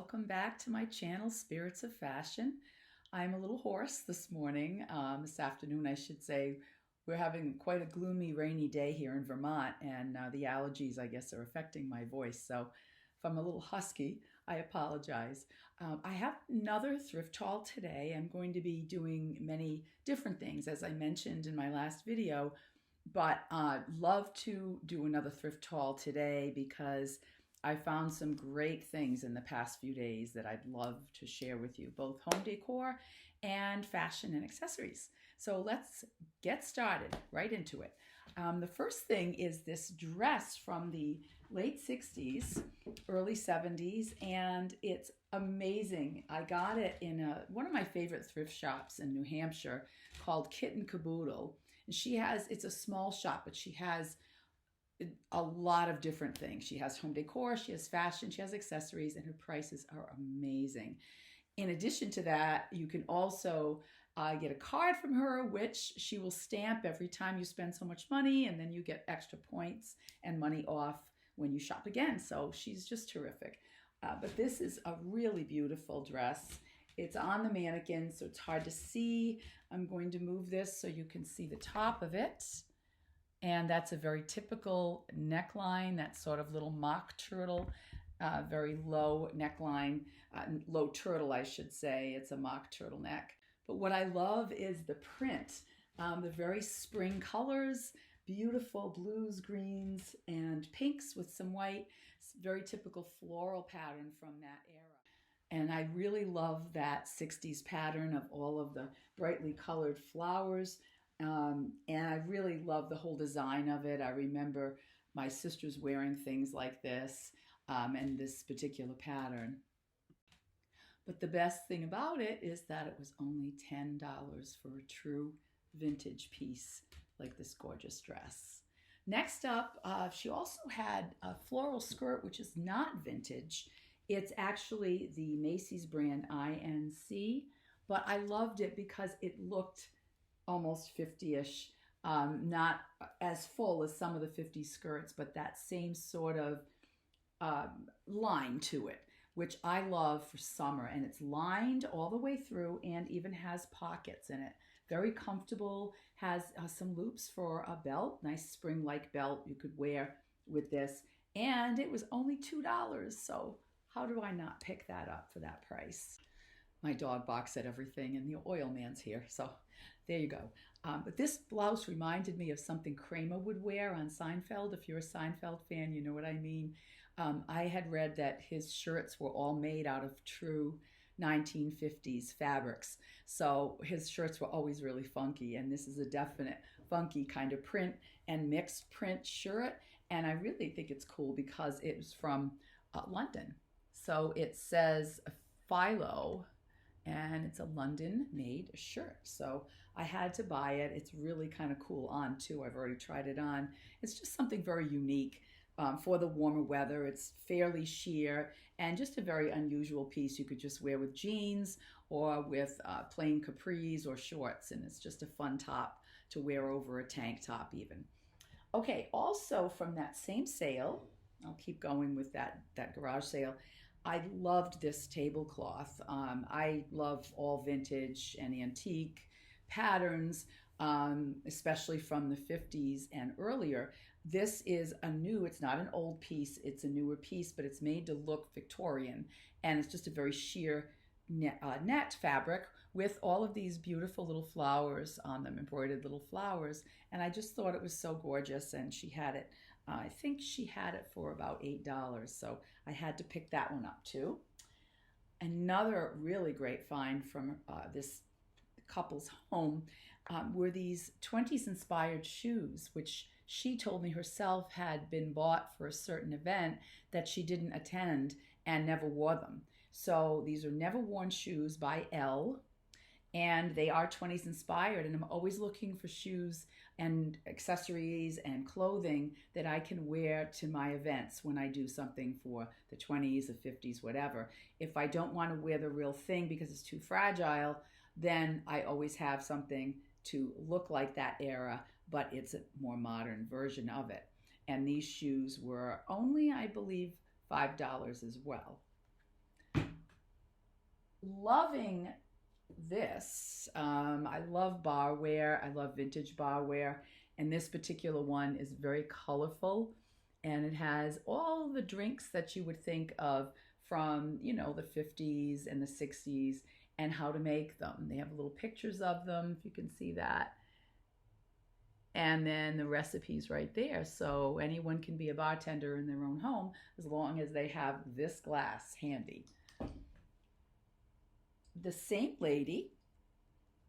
welcome back to my channel, Spirits of Fashion. I'm a little hoarse this morning, this afternoon, I should say. We're having quite a gloomy, rainy day here in Vermont, and the allergies, I guess, are affecting my voice. So if I'm a little husky, I apologize. I have another thrift haul today. I'm going to be doing many different things, as I mentioned in my last video, but love to do another thrift haul today because I found some great things in the past few days that I'd love to share with you, both home decor and fashion and accessories. So let's get started right into it. The first thing is this dress from the late 60s, early 70s, and it's amazing. I got it in one of my favorite thrift shops in New Hampshire called Kit and Caboodle. And it's a small shop, but she has a lot of different things. She has home decor, she has fashion, she has accessories, and her prices are amazing. In addition to that, you can also get a card from her, which she will stamp every time you spend so much money, and then you get extra points and money off when you shop again. So she's just terrific. But this is a really beautiful dress. It's on the mannequin, so it's hard to see. I'm going to move this so you can see the top of it. And that's a very typical neckline, that sort of little mock turtle, very low neckline, low turtle, I should say. It's a mock turtleneck. But what I love is the print, the very spring colors, beautiful blues, greens, and pinks with some white. It's a very typical floral pattern from that era. And I really love that 60s pattern of all of the brightly colored flowers. And I really love the whole design of it. I remember my sisters wearing things like this and this particular pattern. But the best thing about it is that it was only $10 for a true vintage piece like this gorgeous dress. Next up, she also had a floral skirt, which is not vintage. It's actually the Macy's brand INC, but I loved it because it looked almost 50-ish, not as full as some of the 50 skirts, but that same sort of line to it, which I love for summer. And it's lined all the way through and even has pockets in it. Very comfortable, has some loops for a belt, nice spring-like belt you could wear with this. And it was only $2, so how do I not pick that up for that price? My dog barks at everything, and the oil man's here, so there you go. But this blouse reminded me of something Kramer would wear on Seinfeld. If you're a Seinfeld fan, you know what I mean. I had read that his shirts were all made out of true 1950s fabrics. So his shirts were always really funky, and this is a definite funky kind of print and mixed print shirt. And I really think it's cool because it was from London. So it says Philo, and it's a London-made shirt. So I had to buy it. It's really kind of cool on too. I've already tried it on. It's just something very unique for the warmer weather. It's fairly sheer and just a very unusual piece you could just wear with jeans or with plain capris or shorts. And it's just a fun top to wear over a tank top even. Okay, also from that same sale, I'll keep going with that garage sale, I loved this tablecloth. I love all vintage and antique patterns, especially from the 50s and earlier. This is it's not an old piece, it's a newer piece, but it's made to look Victorian. And it's just a very sheer net fabric with all of these beautiful little flowers on them, embroidered little flowers. And I just thought it was so gorgeous, and she had it. I think she had it for about $8, so I had to pick that one up too. Another really great find from this couple's home were these 20s inspired shoes, which she told me herself had been bought for a certain event that she didn't attend and never wore them. So these are never worn shoes by Elle, and they are 20s inspired, and I'm always looking for shoes and accessories and clothing that I can wear to my events when I do something for the 20s, the 50s, whatever. If I don't want to wear the real thing because it's too fragile, then I always have something to look like that era, but it's a more modern version of it. And these shoes were only, I believe, $5 as well. loving this. I love barware. I love vintage barware. And this particular one is very colorful. And it has all the drinks that you would think of from, the 50s and the 60s and how to make them. They have little pictures of them, if you can see that. And then the recipes right there. So anyone can be a bartender in their own home as long as they have this glass handy. The same lady,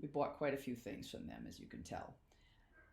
we bought quite a few things from them, as you can tell,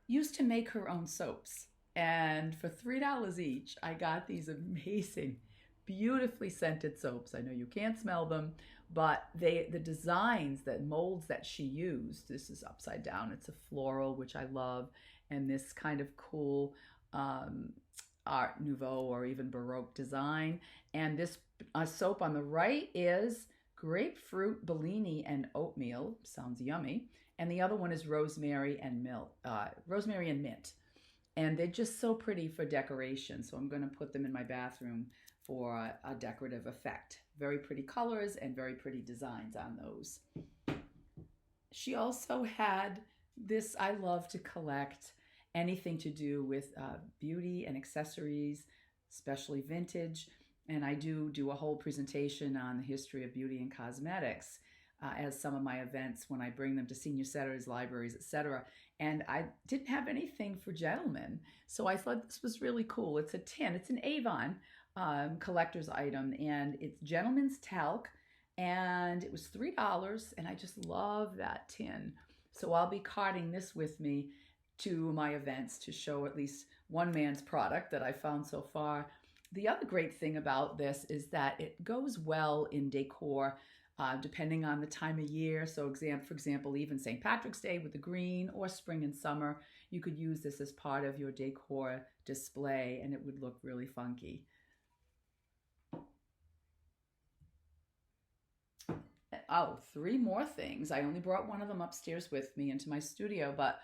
used to make her own soaps. And for $3 each, I got these amazing, beautifully scented soaps. I know you can't smell them, but the designs, the molds that she used, this is upside down. It's a floral, which I love, and this kind of cool Art Nouveau or even Baroque design. And this soap on the right is grapefruit, Bellini, and oatmeal. Sounds yummy. And the other one is rosemary and mint. And they're just so pretty for decoration. So I'm going to put them in my bathroom for a decorative effect. Very pretty colors and very pretty designs on those. She also had this. I love to collect anything to do with beauty and accessories, especially vintage. And I do a whole presentation on the history of beauty and cosmetics as some of my events when I bring them to senior centers, libraries, etc. And I didn't have anything for gentlemen, so I thought this was really cool. It's a tin. It's an Avon collector's item, and it's gentleman's talc, and it was $3, and I just love that tin. So I'll be carting this with me to my events to show at least one man's product that I found so far. The other great thing about this is that it goes well in decor depending on the time of year. So for example, even St. Patrick's Day with the green, or spring and summer, you could use this as part of your decor display and it would look really funky. Oh, three more things. I only brought one of them upstairs with me into my studio, but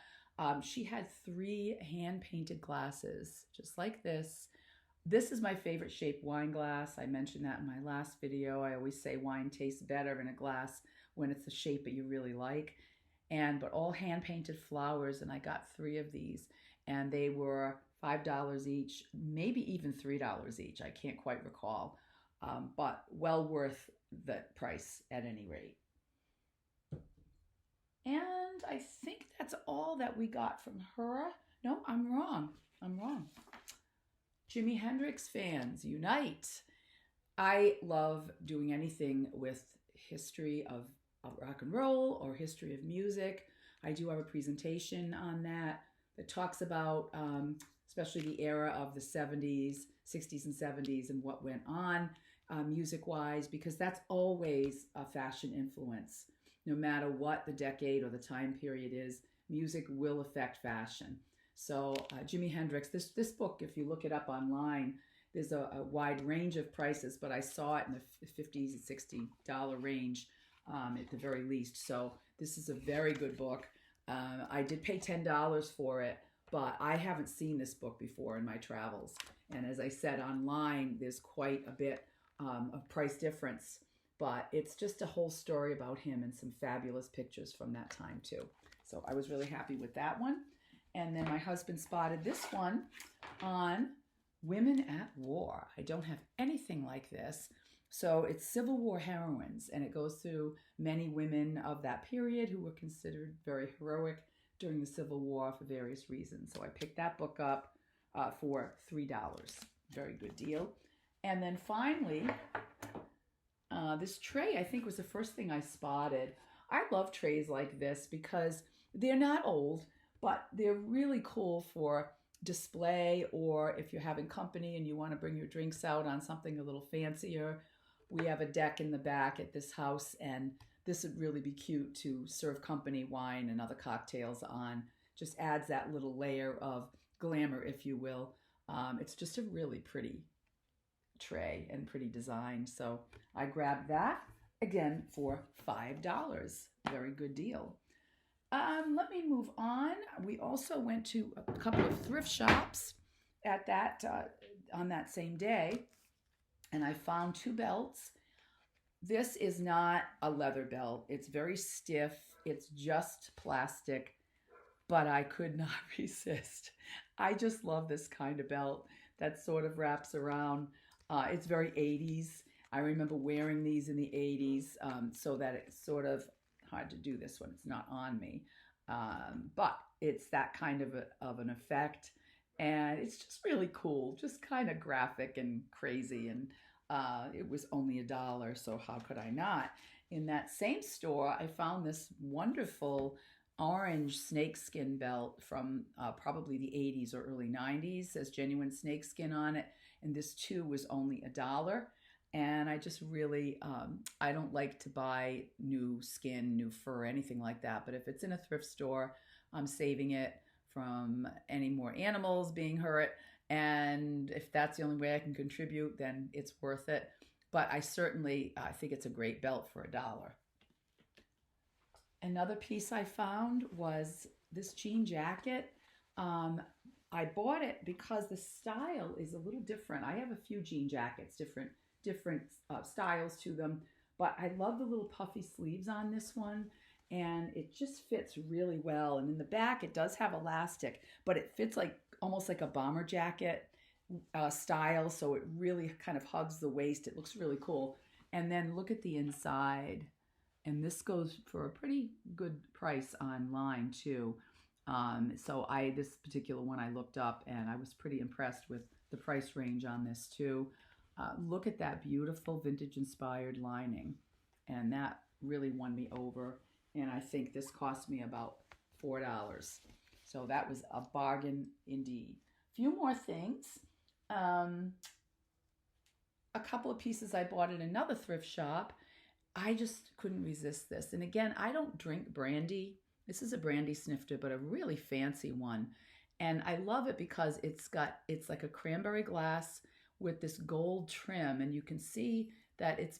she had 3 hand-painted glasses, just like this. This is my favorite shape wine glass. I mentioned that in my last video. I always say wine tastes better in a glass when it's a shape that you really like. But all hand-painted flowers, and I got 3 of these, and they were $5 each, maybe even $3 each. I can't quite recall, but well worth the price at any rate. And I think that's all that we got from her. No, I'm wrong. Jimi Hendrix fans, unite. I love doing anything with history of rock and roll or history of music. I do have a presentation on that talks about especially the era of the 70s, 60s and 70s and what went on music-wise, because that's always a fashion influence. No matter what the decade or the time period is, music will affect fashion. So Jimi Hendrix, this book, if you look it up online, there's a wide range of prices, but I saw it in the $50s and $60 range at the very least. So this is a very good book. I did pay $10 for it, but I haven't seen this book before in my travels. And as I said, online, there's quite a bit of price difference, but it's just a whole story about him and some fabulous pictures from that time too. So I was really happy with that one. And then my husband spotted this one on Women at War. I don't have anything like this. So it's Civil War heroines, and it goes through many women of that period who were considered very heroic during the Civil War for various reasons. So I picked that book up for $3. Very good deal. And then finally, this tray, I think, was the first thing I spotted. I love trays like this because they're not old, but they're really cool for display, or if you're having company and you want to bring your drinks out on something a little fancier. We have a deck in the back at this house, and this would really be cute to serve company wine and other cocktails on. Just adds that little layer of glamour, if you will. It's just a really pretty tray and pretty design. So I grabbed that, again, for $5. Very good deal. Let me move on. We also went to a couple of thrift shops at that on that same day, and I found 2 belts. This is not a leather belt. It's very stiff. It's just plastic, but I could not resist. I just love this kind of belt that sort of wraps around. It's very 80s. I remember wearing these in the 80s, so that it's sort of hard to do this when it's not on me. But it's that kind of an effect. And it's just really cool, just kind of graphic and crazy. And it was only $1, so how could I not? In that same store, I found this wonderful orange snakeskin belt from probably the 80s or early 90s. Says genuine snakeskin on it, and this too was only $1. And I just really, I don't like to buy new skin, new fur, anything like that. But if it's in a thrift store, I'm saving it from any more animals being hurt. And if that's the only way I can contribute, then it's worth it. But I certainly think it's a great belt for $1. Another piece I found was this jean jacket. Um, I bought it because the style is a little different. I have a few jean jackets, different styles to them, but I love the little puffy sleeves on this one, and it just fits really well. And in the back, it does have elastic, but it fits like almost like a bomber jacket style, so it really kind of hugs the waist. It looks really cool. And then look at the inside, and this goes for a pretty good price online too. So this particular one I looked up, and I was pretty impressed with the price range on this too. Look at that beautiful vintage inspired lining, and that really won me over. And I think this cost me about $4. So that was a bargain indeed. A few more things. A couple of pieces I bought in another thrift shop. I just couldn't resist this. And again, I don't drink brandy. This is a brandy snifter, but a really fancy one. And I love it because it's like a cranberry glass with this gold trim, and you can see that it's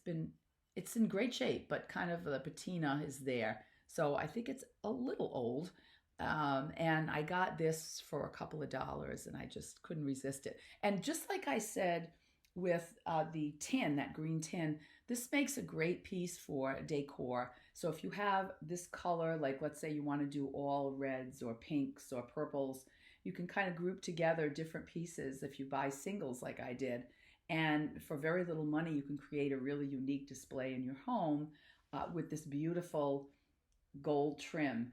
in great shape, but kind of the patina is there. So I think it's a little old. And I got this for a couple of dollars, and I just couldn't resist it. And just like I said with the tin, that green tin, this makes a great piece for decor. So if you have this color, like let's say you want to do all reds or pinks or purples, you can kind of group together different pieces if you buy singles like I did. And for very little money, you can create a really unique display in your home with this beautiful gold trim.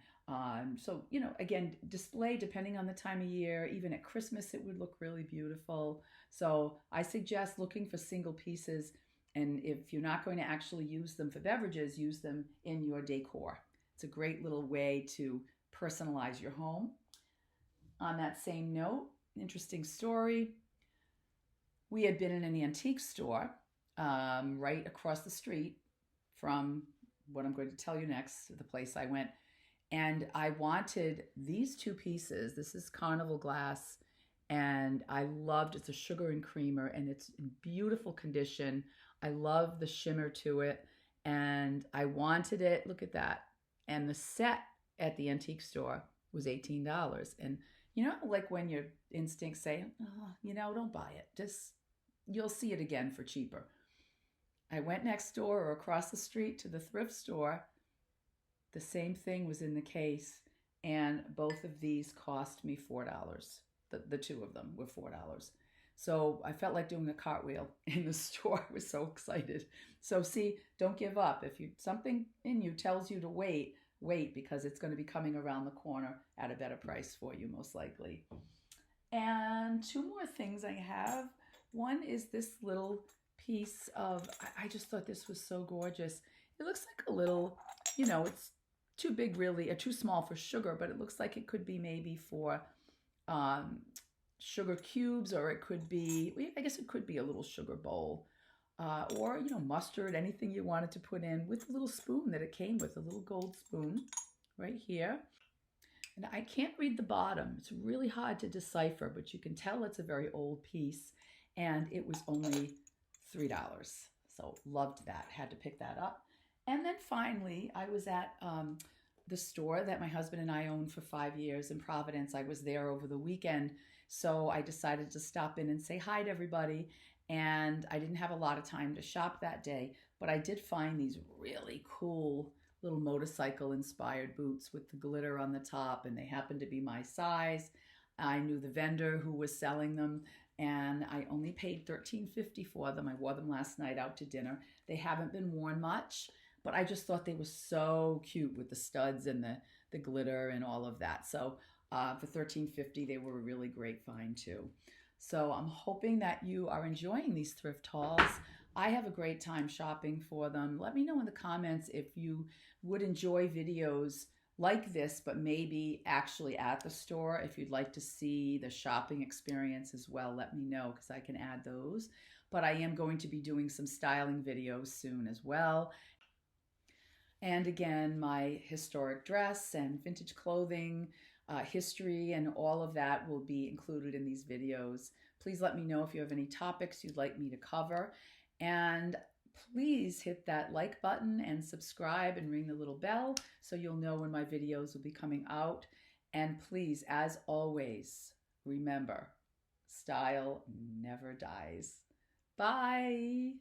Again, display depending on the time of year, even at Christmas, it would look really beautiful. So I suggest looking for single pieces. And if you're not going to actually use them for beverages, use them in your decor. It's a great little way to personalize your home. On that same note, interesting story. We had been in an antique store right across the street from what I'm going to tell you next, the place I went. And I wanted these two pieces. This is Carnival glass, and I loved it's a sugar and creamer, and it's in beautiful condition. I love the shimmer to it, and I wanted it. Look at that. And the set at the antique store was $18. And like when your instincts say, oh, don't buy it. Just you'll see it again for cheaper. I went next door or across the street to the thrift store. The same thing was in the case, and both of these cost me $4. The two of them were $4. So I felt like doing a cartwheel in the store. I was so excited. So see, don't give up. If something in you tells you to wait because it's going to be coming around the corner at a better price for you, most likely. And two more things I have. One is this little piece of, I just thought this was so gorgeous. It looks like a little, it's too big really, or too small for sugar, but it looks like it could be maybe for sugar cubes, or it could be, I guess it could be a little sugar bowl, or mustard, anything you wanted to put in, with a little spoon that it came with, a little gold spoon right here. And I can't read the bottom. It's really hard to decipher, but you can tell it's a very old piece, and it was only $3. So loved that, had to pick that up. And then finally, I was at the store that my husband and I owned for 5 years in Providence. I was there over the weekend, so I decided to stop in and say hi to everybody. And I didn't have a lot of time to shop that day, but I did find these really cool little motorcycle inspired boots with the glitter on the top, and they happened to be my size. I knew the vendor who was selling them, and I only paid $13.50 for them. I wore them last night out to dinner. They haven't been worn much, but I just thought they were so cute with the studs and the glitter and all of that. So for $13.50, they were a really great find too. So I'm hoping that you are enjoying these thrift hauls. I have a great time shopping for them. Let me know in the comments if you would enjoy videos like this, but maybe actually at the store. If you'd like to see the shopping experience as well, let me know because I can add those. But I am going to be doing some styling videos soon as well. And again, my historic dress and vintage clothing history and all of that will be included in these videos. Please let me know if you have any topics you'd like me to cover. And please hit that like button and subscribe and ring the little bell so you'll know when my videos will be coming out. And please, as always, remember, style never dies. Bye.